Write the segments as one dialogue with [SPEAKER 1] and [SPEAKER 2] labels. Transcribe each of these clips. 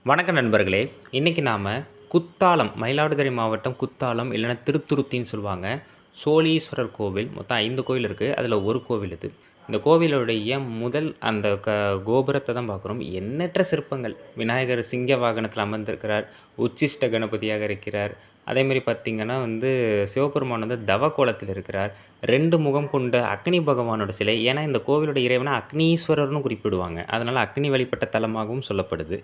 [SPEAKER 1] வணக்கம் நண்பர்களே! இன்னைக்கு நாம குத்தாலம், மயிலாடுதுறை மாவட்டம் குத்தாலம் இல்லன்னா திருத்துருத்தின்னு சொல்லுவாங்க. சோழீஸ்வரர் கோவில். மொத்தம் 5 கோவில் இருக்கு. அதில ஒரு கோவில் இது. இந்த கோவிலுடைய முதல் அந்த கோபுரத்த தான் பார்க்குறோம். எண்ணற்ற சிற்பங்கள். விநாயகர் சிங்க வாகனத்தில அமர்ந்திருக்கிறார். உச்சிஷ்ட கணபதியாக இருக்கிறார். அதேமாரி பார்த்தீங்கன்னா சிவபெருமான் தவ கோலத்தில இருக்கிறார். 2 முகம் கொண்ட அக்னி பகவானோட சிலை. ஏன்னா இந்த கோவிலுடைய இறைவன அக்னீஸ்வரர்ன்னு குறிப்பிடுவாங்க. அதனால அக்னி வழிபட்ட தலமாகவும் சொல்லப்படுது.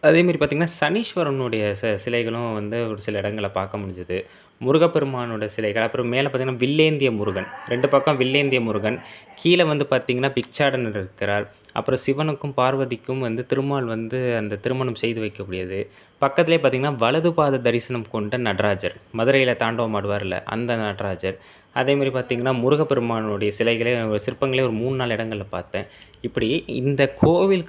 [SPEAKER 1] அதேமாரி பார்த்தீங்கன்னா, சனீஸ்வரனுடைய சிலைகளும் ஒரு சில இடங்கள்ல பார்க்க முடிஞ்சது. முருகப்பெருமானோட சிலைகள், அப்புறம் மேல பார்த்தீங்கன்னா, வில்லேந்திய முருகன். 2 பக்கம் வில்லேந்திய முருகன். கீழ பார்த்தீங்கன்னா, பிக்ஷாடனர் இருக்கிறார். அப்புறம் சிவனுக்கும், பார்வதிக்கும் திருமால் அந்த திருமணம் செய்து வைக்கக்கூடியது. பக்கத்திலேயே பார்த்தீங்கன்னா, வலது பாத தரிசனம் கொண்ட நடராஜர். மதுரையில தாண்டவம் ஆடுவார்ல, அந்த நடராஜர். அதேமாரி பார்த்தீங்கன்னா, முருகப்பெருமானுடைய சிலைகளே சிற்பங்களே ஒரு 3, 4 இடங்கள்ல பார்த்தேன். இப்படி இந்த கோவில்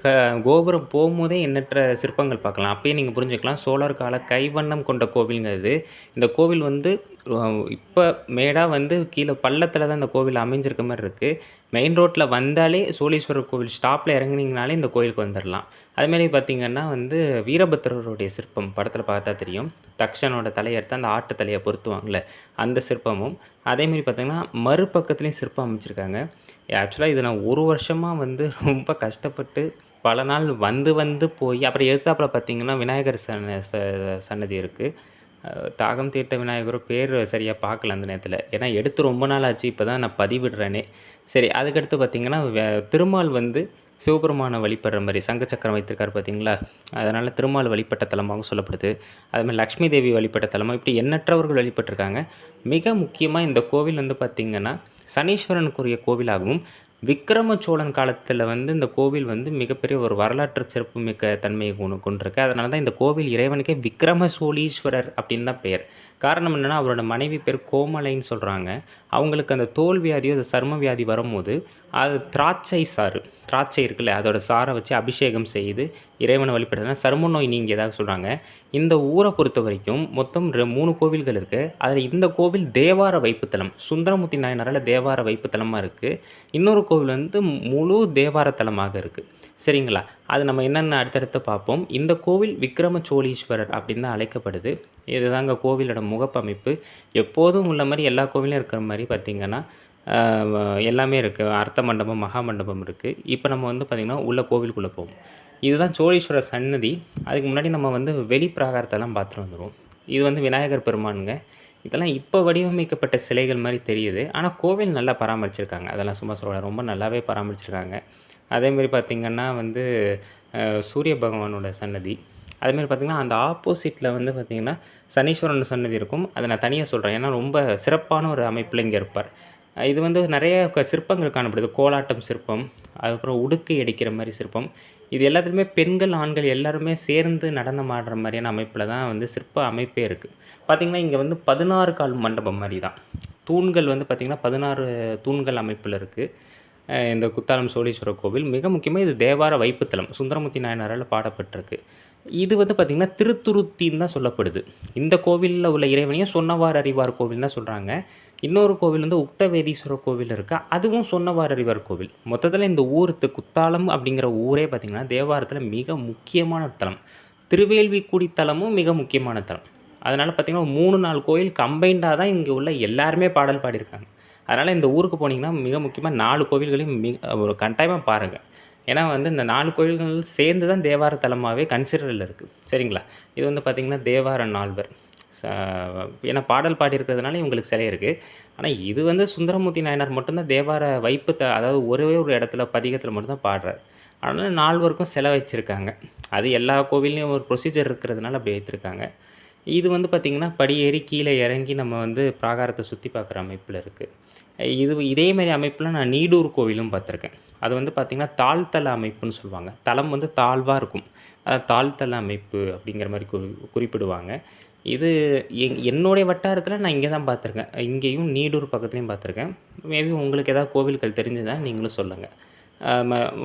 [SPEAKER 1] கோபுரம் போம்போதே எண்ணற்ற சிற்பங்கள் பார்க்கலாம். அப்பயே நீங்க புரிஞ்சுக்கலாம். சோழர் கால கைவண்ணம் கொண்ட கோவில்ங்கிறது. இந்த கோவில் அ இப்ப மேடா கீழ பள்ளத்தில தான் இந்த கோவில் அமைஞ்சிருக்க மாரி இருக்கு. மெயின் ரோட்ல வந்தாலே சோழீஸ்வரர் கோவில் ஸ்டாப்ல இறங்குனீங்கனாலே இந்த கோயிலுக்கு வந்துரலாம். அதுமாரி பார்த்தீங்கன்னா வீரபத்திரருடைய சிற்பம் படத்தில பார்த்தா தெரியும். தக்ஷனோட தலைய எடுத்து அந்த ஆட்டு தலைய பொருத்துவாங்கல்ல, அந்த சிற்பமும். அதேமாரி பார்த்தீங்கன்னா, மறுபக்கத்திலயும் சிற்பம் அமைச்சிருக்காங்க. ஆக்சுவலா இத நான் 1 வருஷமா ரொம்ப கஷ்டப்பட்டு பல நாள் வந்து போய் அப்புறம் எதுத்தாப்புல பார்த்தீங்கன்னா, விநாயகர் சன்னதி இருக்கு. தாகம் தீர்த்த விநாயகரோ பேரு சரியா பார்க்கல அந்த நேரத்தில. ஏன்னா எடுத்து ரொம்ப நாள் ஆச்சு. இப்ப தான் நான் பதிவிடுறேனே. சரி அதுக்கடுத்து பார்த்தீங்கன்னா, திருமால் சிவபெருமான வழிபடுற மாரி சங்கு சக்கரம் வைத்திருக்காரு பார்த்தீங்களா? அதனால திருமால் வழிபட்ட தலமாகவும் சொல்லப்படுது. அதுமாரி லக்ஷ்மி தேவி வழிபட்ட தலமா இப்படி எண்ணற்றவர்கள் வழிபட்டுருக்காங்க. மிக முக்கியமா இந்த கோவில் பார்த்தீங்கன்னா, சனீஸ்வரனுக்குரிய கோவிலாகவும், விக்கிரம சோழன் காலத்தில இந்த கோவில் மிகப்பெரிய ஒரு வரலாற்று சிறப்புமிக்க தன்மையை கொண்டிருக்கு. அதனால தான் இந்த கோவில் இறைவனுக்கே விக்கிரம சோழீஸ்வரர் அப்படின்னு தான் பெயர். காரணம் என்னன்னா, அவரோட மனைவி பேர் கோமலைன்னு சொல்றாங்க. அவங்களுக்கு அந்த தோல் வியாதியோ, அந்த சர்ம வியாதி வரும்போது, அது திராட்சை இருக்குல்ல, அதோட சார வச்சு அபிஷேகம் செய்து இறைவன வழிபட்டதுனா சரும நோய் நீங்கியதாக சொல்றாங்க. இந்த ஊர பொறுத்தவரைக்கும் மொத்தம் 3 கோவில்கள் இருக்கு. அதில இந்த கோவில் தேவார வைப்புத்தலம். சுந்தரமூர்த்தி நாயனாரால தேவார வைப்புத்தலமா இருக்கு. இன்னொரு கோவில் முழு தேவார தலமாக இருக்கு. சரிங்களா? அது நம்ம என்னன்னு அடுத்தடுத்து பார்ப்போம். இந்த கோவில் விக்கிரம சோழீஸ்வரர் அப்படின்னு தான் அழைக்கப்படுது. இதுதாங்க கோவிலோட முகப்பமைப்பு. எப்போதும் உள்ள மாரி எல்லா கோவில்லும் இருக்கிற மாரி பார்த்தீங்கன்னா, அ வ எல்லாமே இருக்கு. அர்த்த மண்டபம், மகா மண்டபம் இருக்கு. இப்ப நம்ம பார்த்தீங்கன்னா, உள்ள கோவிலுக்குள்ள போவோம். இதுதான் சோழீஸ்வரர் சன்னதி. அதுக்கு முன்னாடி நம்ம வெளி பிராகாரத்தெல்லாம் பார்த்துட்டு வந்துருவோம். இது விநாயகர் பெருமானுங்க. இதெல்லாம் இப்ப வடிவமைக்கப்பட்ட சிலைகள் மாரி தெரியுது. ஆனா கோவில் நல்லா பராமரிச்சிருக்காங்க. அதெல்லாம் சும்மா சொல்லல. ரொம்ப நல்லாவே பராமரிச்சிருக்காங்க. அதேமாரி பார்த்தீங்கன்னா சூரிய பகவானோட சன்னதி. அதேமாரி பார்த்தீங்கன்னா, அந்த ஆப்போசிட்ல பார்த்தீங்கன்னா, சனீஸ்வரன் சன்னதி இருக்கும். அத நான் தனியா சொல்றேன். ஏன்னா ரொம்ப சிறப்பான ஒரு அமைப்பில இங்க இருப்பார். இது நெறைய சிற்பங்கள் காணப்படுது. கோலாட்டம் சிற்பம், அதுக்கப்புறம் உடுக்கை அடிக்கிற மாரி சிற்பம். இது எல்லாத்துலயுமே பெண்கள், ஆண்கள் எல்லாருமே சேர்ந்து நடனம் ஆடுற மாரியான அமைப்பில தான் சிற்ப அமைப்பே இருக்கு. பார்த்தீங்கன்னா, இங்க 16 கால் மண்டபம் மாரி தான். தூண்கள் பார்த்தீங்கன்னா, 16 தூண்கள் அமைப்பில இருக்கு. இந்த குத்தாலம் சோழீஸ்வரர் கோவில். மிக முக்கியமா இது தேவார வைப்புத்தலம். சுந்தரமூர்த்தி நாயனாரால பாடப்பட்டிருக்கு. இது பார்த்தீங்கன்னா, திருத்துருத்தின்னு தான் சொல்லப்படுது. இந்த கோவில்ல உள்ள இறைவனையும் சொன்னவார் அறிவார் கோவில்னு தான் சொல்றாங்க. இன்னொரு கோவில் உக்தவேதீஸ்வரர் கோவில் இருக்கு. அதுவும் சொன்னவார் அறிவார் கோவில். மொத்தத்தில இந்த ஊர் குத்தாலம் அப்படிங்கிற ஊரே பார்த்தீங்கன்னா, தேவாரத்தில மிக முக்கியமான தலம். திருவேல்விக்குடி தலமும் மிக முக்கியமான தலம். அதனால பார்த்தீங்கன்னா, 3, 4 கோயில் கம்பைன்டா தான் இங்க உள்ள எல்லாருமே பாடல் பாடியிருக்காங்க. அதனால இந்த ஊருக்கு போனீங்கன்னா, மிக முக்கியமா 4 கோவில்களையும் ஒரு கட்டாயமா பாருங்க. ஏன்னா இந்த 4 கோயில்கள் சேர்ந்து தான் தேவார தலமாவே கன்சிடர்ல இருக்கு. சரிங்களா? இது பார்த்தீங்கன்னா, தேவார நால்வர். ச ஏன்னா பாடல் பாடியிருக்கிறதுனால இவங்களுக்கு சிலை இருக்கு. ஆனா இது சுந்தரமூர்த்தி நாயனார் மட்டும் தான் தேவார அதாவது ஒரே ஒரு இடத்துல பதிகத்தில மட்டும் தான் பாடுறார். அதனால நால்வருக்கும் சிலை வச்சிருக்காங்க. அது எல்லா கோவில்லயும் ஒரு ப்ரொசீஜர் இருக்கிறதுனால அப்படி வைத்திருக்காங்க. இது பார்த்தீங்கன்னா, படியேறி கீழ இறங்கி நம்ம பிராகாரத்த சுத்தி பார்க்குற அமைப்பில இருக்கு. இதே மாரி அமைப்புல நான் நீடூர் கோவிலும் பார்த்துருக்கேன். அது பார்த்தீங்கன்னா, தாழ்த்தள அமைப்புன்னு சொல்லுவாங்க. தளம் தாழ்வா இருக்கும். தாழ்த்தள அமைப்பு அப்படிங்கிற மாரி குறிப்பிடுவாங்க. இது என்னுடைய வட்டாரத்தில நான் இங்க தான் பார்த்துருக்கேன். இங்கேயும் நீடூர் பக்கத்துலயும் பார்த்துருக்கேன். மேபி உங்களுக்கு ஏதாவது கோவில்கள் தெரிஞ்சதுனா நீங்களும் சொல்லுங்க.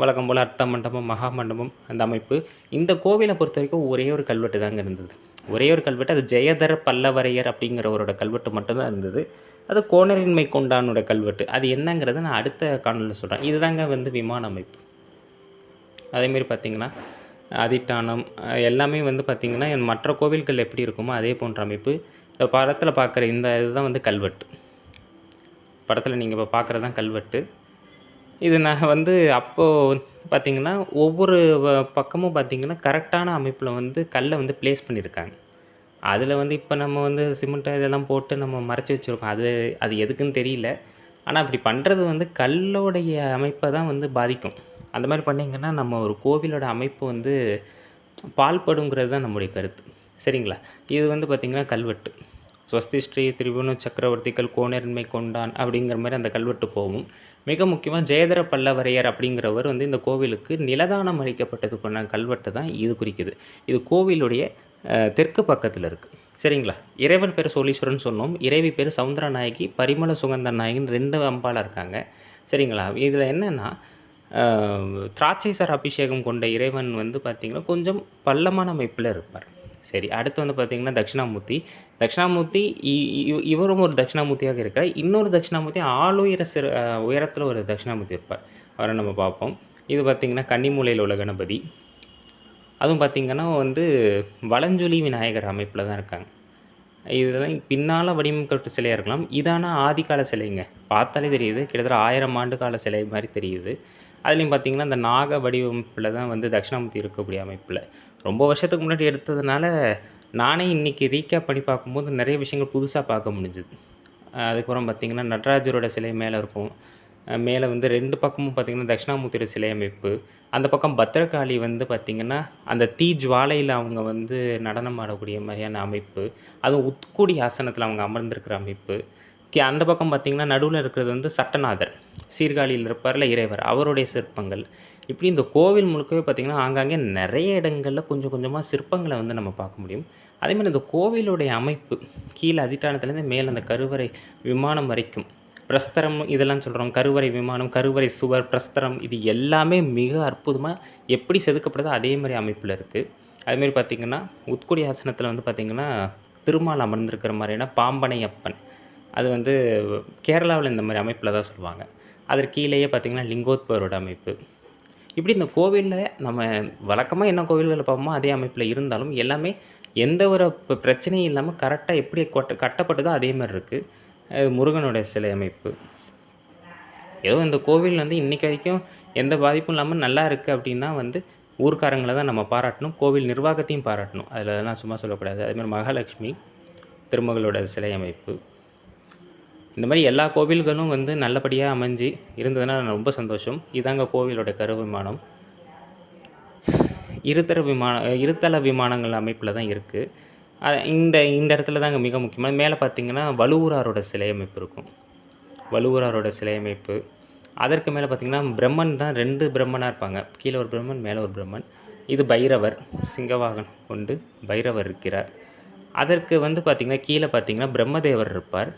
[SPEAKER 1] வழக்கம் போல அர்த்த மண்டபம், மகா மண்டபம் அந்த அமைப்பு. இந்த கோவில பொறுத்தவரைக்கும் ஒரே ஒரு கல்வெட்டு தாங்க இருந்தது. ஒரே ஒரு கல்வெட்டு. அது ஜெயதர பல்லவரையர் அப்படிங்கிறவரோட கல்வெட்டு மட்டும் தான் இருந்தது. அது கோணரின்மை கொண்டானோட கல்வெட்டு. அது என்னங்கிறத நான் அடுத்த காணொளில சொல்றேன். இதுதாங்க விமான அமைப்பு. அதேமாரி பார்த்தீங்கன்னா, அதிட்டானம் எல்லாமே வந்து பார்த்திங்கன்னா மற்ற கோவில்கள் எப்படி இருக்குமோ அதே போன்ற அமைப்பு. இந்த படத்தில் பார்க்குற இந்த இதுதான் வந்து கல்வெட்டு. படத்தில் நீங்கள் இப்போ பார்க்குறது தான் கல்வெட்டு. இது நான் வந்து அப்போது பார்த்திங்கன்னா ஒவ்வொரு பக்கமும் பார்த்திங்கன்னா கரெக்டான அமைப்பில் வந்து கல்லை வந்து ப்ளேஸ் பண்ணியிருக்காங்க. அதில் வந்து இப்போ நம்ம வந்து சிமெண்ட்டு இதெல்லாம் போட்டு நம்ம மறைச்சி வச்சுருக்கோம். அது எதுக்குன்னு தெரியல. ஆனால் அப்படி பண்ணுறது வந்து கல்லோடைய அமைப்பை தான் வந்து பாதிக்கும். அந்த மாதிரி பண்ணிங்கன்னா நம்ம ஒரு கோவிலோட அமைப்பு வந்து பாழ்படுங்கிறது தான் நம்முடைய கருத்து. சரிங்களா? இது வந்து பார்த்திங்கன்னா கல்வெட்டு. ஸ்வஸ்தி ஸ்ரீ திரிபுவன சக்கரவர்த்திகள் கோனேரின்மை கொண்டான் அப்படிங்கிற மாதிரி அந்த கல்வெட்டு போகும். மிக முக்கியமாக ஜெயதர பல்லவரையர் அப்படிங்கிறவர் வந்து இந்த கோவிலுக்கு நிலதானம் அளிக்கப்பட்டதுக்கான கல்வெட்டு தான் இது குறிக்குது. இது கோவிலுடைய தெற்கு பக்கத்தில் இருக்குது. சரிங்களா? இறைவன் பேர் சோழீஸ்வரன் சொன்னோம். இறைவி பேர் சவுந்தரநாயகி, பரிமள சுகந்த நாயகின்னு 2 அம்பாளாக இருக்காங்க. சரிங்களா? இதில் என்னென்னா திராட்சைசார அபிஷேகம் கொண்ட இறைவன் வந்து பார்த்திங்கன்னா கொஞ்சம் பள்ளமான அமைப்பில் இருப்பார். சரி, அடுத்து வந்து பார்த்திங்கன்னா தட்சிணாமூர்த்தி. தட்சிணாமூர்த்தி இவரும் ஒரு தட்சிணாமூர்த்தியாக இருக்கிறார். இன்னொரு தட்சிணாமூர்த்தி ஆளுயர உயரத்தில் ஒரு தட்சிணாமூர்த்தி இருப்பார். அவரை நம்ம பார்ப்போம். இது பார்த்திங்கன்னா கன்னிமூலையில் உள்ள கணபதி. அதுவும் பார்த்திங்கன்னா வந்து வலஞ்சொலி விநாயகர் அமைப்பில் தான் இருக்காங்க. இதுதான் பின்னால் வடிவமைக்கப்பட்ட சிலையாக இருக்கலாம். இதான ஆதிகால சிலைங்க. பார்த்தாலே தெரியுது. கிட்டத்தட்ட 1000 ஆண்டு கால சிலை மாதிரி தெரியுது. அதுலேயும் பார்த்திங்கன்னா இந்த நாக வடிவமைப்பில் தான் வந்து தட்சிணாமூர்த்தி இருக்கக்கூடிய அமைப்பில். ரொம்ப வருஷத்துக்கு முன்னாடி எடுத்ததுனால நானே இன்றைக்கி ரீகேப் பண்ணி பார்க்கும்போது நிறைய விஷயங்கள் புதுசாக பார்க்க முடிஞ்சுது. அதுக்கப்புறம் பார்த்திங்கன்னா நடராஜரோட சிலை மேலே இருக்கும். மேலே வந்து 2 பக்கமும் பார்த்திங்கன்னா தட்சிணாமூர்த்தியோட சிலை அமைப்பு. அந்த பக்கம் பத்திரகாளி வந்து பார்த்திங்கன்னா அந்த தீ ஜுவாலையில் அவங்க வந்து நடனம் ஆடக்கூடிய மாதிரியான அமைப்பு. அதுவும் உட்கூடி ஆசனத்தில் அவங்க அமர்ந்திருக்கிற அமைப்பு. அந்த பக்கம் பார்த்திங்கன்னா நடுவில் இருக்கிறது வந்து சட்டநாதர், சீர்காழியில் இருப்பார்ல இறைவர், அவருடைய சிற்பங்கள். இப்படி இந்த கோவில் முழுக்கவே பார்த்திங்கன்னா ஆங்காங்கே நிறைய இடங்களில் கொஞ்சம் கொஞ்சமாக சிற்பங்களை வந்து நம்ம பார்க்க முடியும். அதேமாதிரி இந்த கோவிலுடைய அமைப்பு கீழே அதிட்டானத்துலேருந்து மேலே அந்த கருவறை விமானம் வரைக்கும் பிரஸ்தரம் இதெல்லாம் சொல்கிறோம். கருவறை விமானம், கருவறை சுவர், பிரஸ்தரம் இது எல்லாமே மிக அற்புதமாக எப்படி செதுக்கப்படுதோ அதே மாதிரி அமைப்பில் இருக்குது. அதுமாரி பார்த்திங்கன்னா உட்கொடி ஆசனத்தில் வந்து பார்த்திங்கன்னா திருமால் அமர்ந்திருக்கிற மாதிரியான பாம்பனை அப்பன். அது வந்து கேரளாவில் இந்த மாதிரி அமைப்பில் தான் சொல்லுவாங்க. அதற்கு கீழேயே பார்த்திங்கன்னா லிங்கோத்பவரோட அமைப்பு. இப்படி இந்த கோவிலில் நம்ம வழக்கமாக என்ன கோவில்களை பார்ப்போமோ அதே அமைப்பில் இருந்தாலும் எல்லாமே எந்த ஒரு பிரச்சனையும் இல்லாமல் கரெக்டாக எப்படி கட்டப்பட்டதோ அதே மாதிரி இருக்குது. முருகனுடைய சிலை அமைப்பு. ஏதோ இந்த கோவில் வந்து இன்றைக்கி வரைக்கும் எந்த பாதிப்பும் இல்லாமல் நல்லா இருக்குது அப்படின்னா வந்து ஊர்க்காரங்களை தான் நம்ம பாராட்டணும். கோவில் நிர்வாகத்தையும் பாராட்டணும். அதில் நான் சும்மா சொல்லக்கூடாது. அதேமாதிரி மகாலட்சுமி திருமகளோட சிலை அமைப்பு. இந்த மாதிரி எல்லா கோவில்களும் வந்து நல்லபடியாக அமைஞ்சு இருந்ததுன்னா ரொம்ப சந்தோஷம். இதாங்க கோவிலோட கருவிமானம். இருதள விமானங்கள் அமைப்பில் தான் இருக்குது. இந்த இடத்துல தாங்க மிக முக்கியமாக மேலே பார்த்திங்கன்னா வழுவூராரோட சிலை அமைப்பு இருக்கும். வழுவூராரோட சிலை அமைப்பு. அதற்கு மேலே பார்த்திங்கன்னா பிரம்மன் தான் 2 பிரம்மனாக இருப்பாங்க. கீழே ஒரு பிரம்மன், மேலே ஒரு பிரம்மன். இது பைரவர், சிங்கவாகனம் கொண்டு பைரவர் இருக்கிறார். அதற்கு வந்து பார்த்திங்கன்னா கீழே பார்த்திங்கன்னா பிரம்மதேவர் இருப்பார்.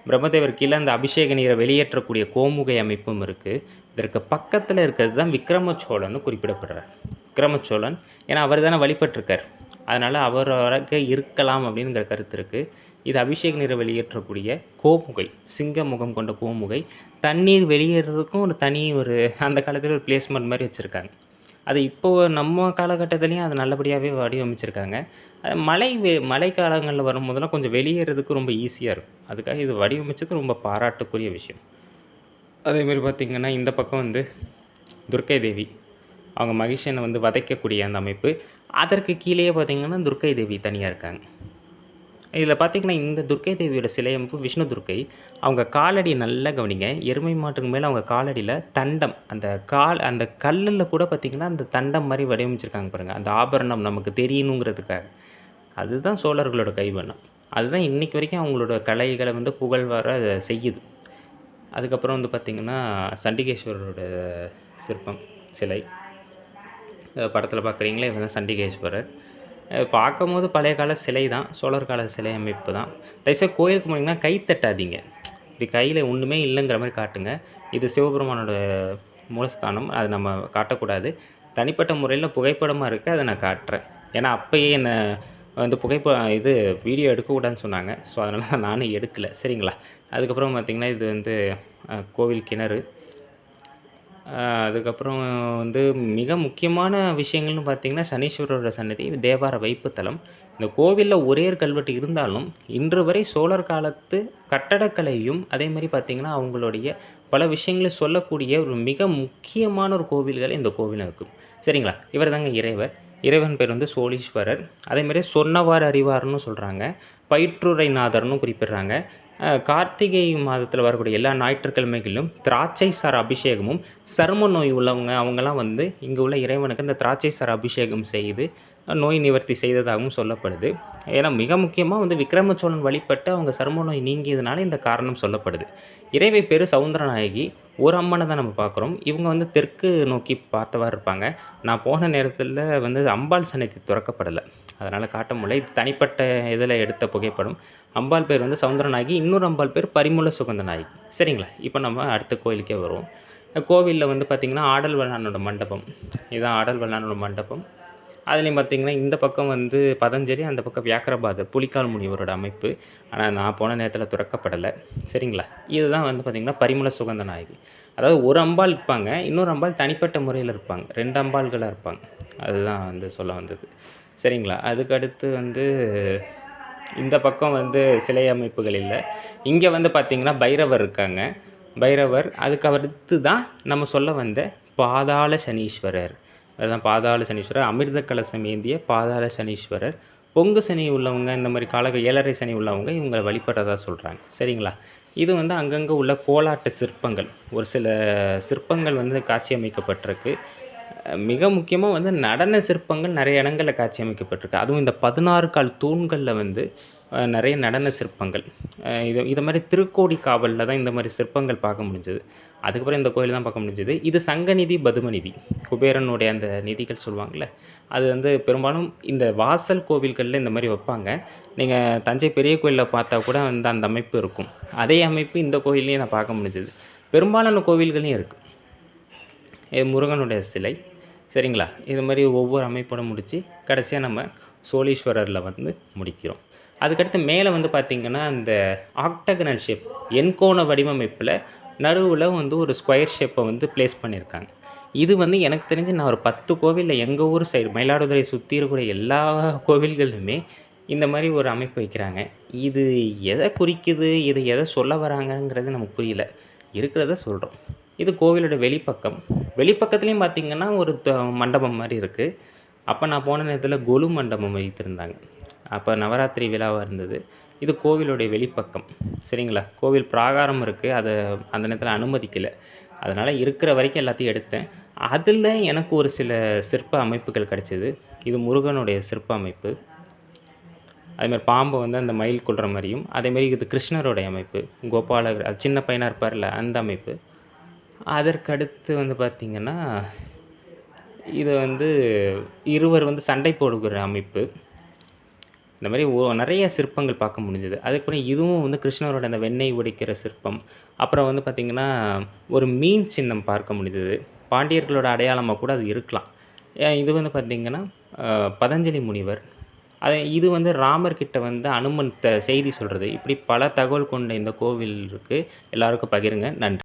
[SPEAKER 1] பிரம்மதேவர் கீழே அந்த அபிஷேக நீரை வெளியேற்றக்கூடிய கோமுகை அமைப்பும் இருக்குது. இதற்கு பக்கத்தில் இருக்கிறது தான் விக்ரமச்சோழன்னு குறிப்பிடப்படுறார். விக்ரமச்சோழன் ஏன்னா அவர் தானே வழிபட்டிருக்கார். அதனால் அவருக்கு இருக்கலாம் அப்படிங்கிற கருத்து இருக்குது. இது அபிஷேக நீரை வெளியேற்றக்கூடிய கோமுகை, சிங்க முகம் கொண்ட கோமுகை. தண்ணீர் வெளியேறதுக்கும் ஒரு தனி அந்த காலத்தில் ஒரு பிளேஸ்மெண்ட் மாதிரி வச்சுருக்காங்க. அது இப்போது நம்ம காலகட்டத்துலேயும் அது நல்லபடியாகவே வடிவமைச்சிருக்காங்க. மழை காலங்களில் வரும்போதெல்லாம் கொஞ்சம் வெளியேறதுக்கு ரொம்ப ஈஸியாக இருக்கும். அதுக்காக இது வடிவமைச்சது ரொம்ப பாராட்டுக்குரிய விஷயம். அதேமாதிரி பார்த்திங்கன்னா இந்த பக்கம் வந்து துர்க்கை தேவி, அவங்க மகிஷனை வந்து வதைக்கக்கூடிய அந்த அமைப்பு. அதற்கு கீழேயே பார்த்திங்கன்னா துர்க்கை தேவி தனியாக இருக்காங்க. இதில் பார்த்திங்கன்னா இந்த துர்க்கை தேவியோட சிலை அமைப்பு விஷ்ணு துர்க்கை. அவங்க காலடி நல்லா கவனிங்க. எருமை மாட்டுக்கு மேலே அவங்க காலடியில் தண்டம், அந்த கல்லில் கூட பார்த்திங்கன்னா அந்த தண்டம் மாதிரி வடிவமைச்சிருக்காங்க பாருங்கள். அந்த ஆபரணம் நமக்கு தெரியணுங்கிறதுக்காக. அதுதான் சோழர்களோட கைவண்ணம். அதுதான் இன்றைக்கி வரைக்கும் அவங்களோட கலைகளை வந்து புகழ் வர செய்யுது. அதுக்கப்புறம் வந்து பார்த்திங்கன்னா சண்டிகேஸ்வரரோட சிற்பம் சிலை படத்தில் பார்க்குறீங்களே, இவங்க தான் சண்டிகேஸ்வரர். பார்க்கும்போது பழைய கால சிலை தான், சோழர் கால சிலை அமைப்பு தான். தயவுசெய்து கோயிலுக்கு போனீங்கன்னா கை தட்டாதீங்க. இப்படி கையில் ஒன்றுமே இல்லைங்கிற மாதிரி காட்டுங்க. இது சிவபெருமானோட மூலஸ்தானம், அது நம்ம காட்டக்கூடாது. தனிப்பட்ட முறையில் புகைப்படமாக இருக்குது, அதை நான் காட்டுறேன். ஏன்னா அப்போயே என்னை வந்து வீடியோ எடுக்கக்கூடாதுன்னு சொன்னாங்க. ஸோ அதனால் தான் நானும் எடுக்கலை. சரிங்களா? அதுக்கப்புறம் பார்த்திங்கன்னா இது வந்து கோவில் கிணறு. அதுக்கப்புறம் வந்து மிக முக்கியமான விஷயங்கள்னு பார்த்தீங்கன்னா, சனீஸ்வரரோட சன்னதி, தேவார வைப்புத்தலம். இந்த கோவில்ல ஒரே ஒரு கல்வெட்டு இருந்தாலும், இன்று வரை சோழர் காலத்து கட்டடக்கலையும், அதேமாரி பார்த்தீங்கன்னா, அவங்களுடைய பல விஷயங்கள சொல்லக்கூடிய ஒரு மிக முக்கியமான ஒரு கோவில்கள் இந்த கோவிலும் இருக்கு. சரிங்களா? இவர் தாங்க இறைவர். இறைவன் பேர் வந்து சோழீஸ்வரர். அதேமாரி சொன்னவாறு அறிவார்ன்னு சொல்றாங்க. பயிற்றுரைநாதர்ன்னு குறிப்பிடுறாங்க. கார்த்திகை மாதத்தில வரக்கூடிய எல்லா ஞாயிற்றுக்கிழமைகளிலும் திராட்சை சார அபிஷேகமும், சரும நோய் உள்ளவங்க அவங்கலாம் வந்து இங்க உள்ள இறைவனுக்கு இந்த திராட்சை சார அபிஷேகம் செய்து, நோய் நிவர்த்தி செய்ததாகவும் சொல்லப்படுது. ஏன்னா மிக முக்கியமா வந்து விக்கிரம சோழன் வழிபட்டு அவங்க சரும நோய் நீங்கியதுனால இந்த காரணம் சொல்லப்படுது. இறைவி பேரு சவுந்தரநாயகி. ஒரு அம்மன தான் நம்ம பார்க்குறோம். இவங்க வந்து தெற்கு நோக்கி பார்த்தவாறு இருப்பாங்க. நான் போன நேரத்தில வந்து அம்பாள் சன்னதி தொறக்கப்படல. அதனால காட்ட முடியல. இது தனிப்பட்ட இதில எடுத்த புகைப்படம். அம்பாள் பேர் வந்து சவுந்தரநாயகி. இன்னொரு அம்பாள் பேர் பரிமள சுகந்த நாயகி. சரிங்களா? இப்போ நம்ம அடுத்த கோயிலுக்கே வருவோம். கோவில்ல வந்து பார்த்தீங்கன்னா, ஆடல் வல்லானோட மண்டபம். இதுதான் ஆடல் வல்லானோட மண்டபம். அதுலயும் பார்த்தீங்கன்னா, இந்த பக்கம் வந்து பதஞ்சலி, அந்த பக்கம் வியாக்கிரபாதர், புலிக்கால் முனிவரோட அமைப்பு. ஆனா, நான் போன நேரத்தில துறக்கப்படல. சரிங்களா? இதுதான் வந்து பார்த்தீங்கன்னா, பரிமள சுகந்த நாயகி. அதாவது ஒரு அம்பாள் இருப்பாங்க. இன்னொரு அம்பாள் தனிப்பட்ட முறையில இருப்பாங்க. 2 அம்பாள்களா இருப்பாங்க. அதுதான் வந்து சொல்ல வந்தது. சரிங்களா? அதுக்கு அடுத்து வந்து இந்த பக்கம் வந்து சிலை அமைப்புகள் இல்ல. இங்க வந்து பார்த்தீங்கன்னா, பைரவர் இருக்காங்க. பைரவர், அதுக்கு அடுத்து தான் நம்ம சொல்ல வந்த பாதாள சனீஸ்வரர். அதுதான் பாதாள சனீஸ்வரர். அமிர்த கலசம் ஏந்திய பாதாள சனீஸ்வரர். பொங்கு சனி உள்ளவங்க, இந்த மாரி 7:30 சனி உள்ளவங்க இவங்கள வழிபடுறதா சொல்றாங்க. சரிங்களா? இது வந்து அங்கங்க உள்ள கோலாட்ட சிற்பங்கள். ஒரு சில சிற்பங்கள் வந்து காட்சி அமைக்கப்பட்டிருக்கு. மிக முக்கியமா வந்து நடன சிற்பங்கள் நெறைய இடங்கள்ல காட்சி அமைக்கப்பட்டிருக்கு. அதுவும் இந்த 16 கால் தூண்கள்ல வந்து நெறைய நடன சிற்பங்கள். இது மாரி திருக்கோடிக்காவல்ல தான் இந்த மாரி சிற்பங்கள் பார்க்க முடிஞ்சது. அதுக்கப்புறம் இந்த கோயில் தான் பார்க்க முடிஞ்சது. இது சங்கநிதி, பதுமநிதி. குபேரனுடைய அந்த நிதிகள் சொல்லுவாங்கல்ல, அது வந்து பெரும்பாலும் இந்த வாசல் கோவில்கள்ல இந்த மாரி வப்பாங்க. நீங்க தஞ்சை பெரிய கோயில்ல பார்த்தா கூட வந்து அந்த அமைப்பு இருக்கும். அதே அமைப்பு இந்த கோயில்லயும் நான் பார்க்க முடிஞ்சது. பெரும்பாலான கோவில்கள்லயும் இருக்கு. இது முருகனுடைய சிலை. சரிங்களா? இது மாரி ஒவ்வொரு அமைப்போட முடிச்சு, கடைசியா நம்ம சோழீஸ்வரர்ல வந்து முடிக்கிறோம். அதுக்கடுத்து மேல வந்து பார்த்தீங்கன்னா, இந்த ஆக்டகனல் ஷேப் எண்கோண வடிவமைப்புல நடுவுல வந்து ஒரு ஸ்கொயர் ஷேப்ப வந்து பிளேஸ் பண்ணியிருக்காங்க. இது வந்து எனக்கு தெரிஞ்சு நான் ஒரு 10 கோவில்ல எங்க ஊர் சைடு மயிலாடுதுறை சுத்தி இருக்கக்கூடிய எல்லா கோவில்கள்லுமே இந்த மாரி ஒரு அமைப்பு வைக்கிறாங்க. இது எத குறிக்குது? இது எத சொல்ல வராங்கங்கிறது நமக்கு புரியல. இருக்கிறத சொல்றோம். இது கோவிலோட வெளிப்பக்கம். வெளிப்பக்கத்துலயும் பார்த்தீங்கன்னா, ஒரு மண்டபம் மாரி இருக்கு. அப்ப நான் போன நேரத்தில கொலு மண்டபம் வைத்திருந்தாங்க. அப்ப நவராத்திரி விழாவா இருந்தது. இது கோவிலுடைய வெளிப்பக்கம். சரிங்களா? கோவில் பிராகாரம் இருக்கு. அத அந்த நேரத்தில அனுமதிக்கல. அதனால இருக்கிற வரைக்கும் எல்லாத்தையும் எடுத்தேன். அதில எனக்கு ஒரு சில சிற்ப அமைப்புகள் கிடைச்சது. இது முருகனுடைய சிற்ப அமைப்பு. அதேமாரி பாம்பு வந்து அந்த மயில் கொல்ற மாரியும், அதேமாரி இது கிருஷ்ணருடைய அமைப்பு. கோபாலர் அது சின்ன பையனா இருப்பார்ல, அந்த அமைப்பு. அதற்கடுத்து வந்து பார்த்தீங்கன்னா, இது வந்து இருவர் வந்து சண்டை போடுகிற அமைப்பு. இந்த மாரி நெறைய சிற்பங்கள் பார்க்க முடிஞ்சது. அதுக்கப்புறம் இதுவும் வந்து கிருஷ்ணரோட அந்த வெண்ணெய் ஒடிக்கிற சிற்பம். அப்புறம் வந்து பார்த்தீங்கன்னா, ஒரு மீன் சின்னம் பார்க்க முடிந்தது. பாண்டியர்களோட அடையாளமா கூட அது இருக்கலாம். இது வந்து பார்த்தீங்கன்னா, பதஞ்சலி முனிவர். இது வந்து ராமர் கிட்ட வந்து அனுமன் செய்தி சொல்றது. இப்படி பல தகவல் கொண்ட இந்த கோவில் இருக்கு. எல்லாருக்கும் பகிருங்க. நன்றி.